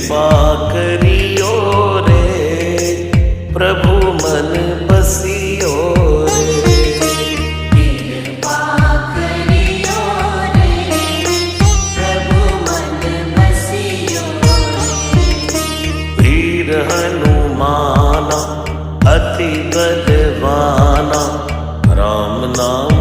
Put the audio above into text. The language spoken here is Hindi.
कृपा करियो रे, प्रभु मन बसियो रे। कृपा करियो रे, प्रभु मन बसियो रे। वीर हनुमाना अति बलवाना, राम नाम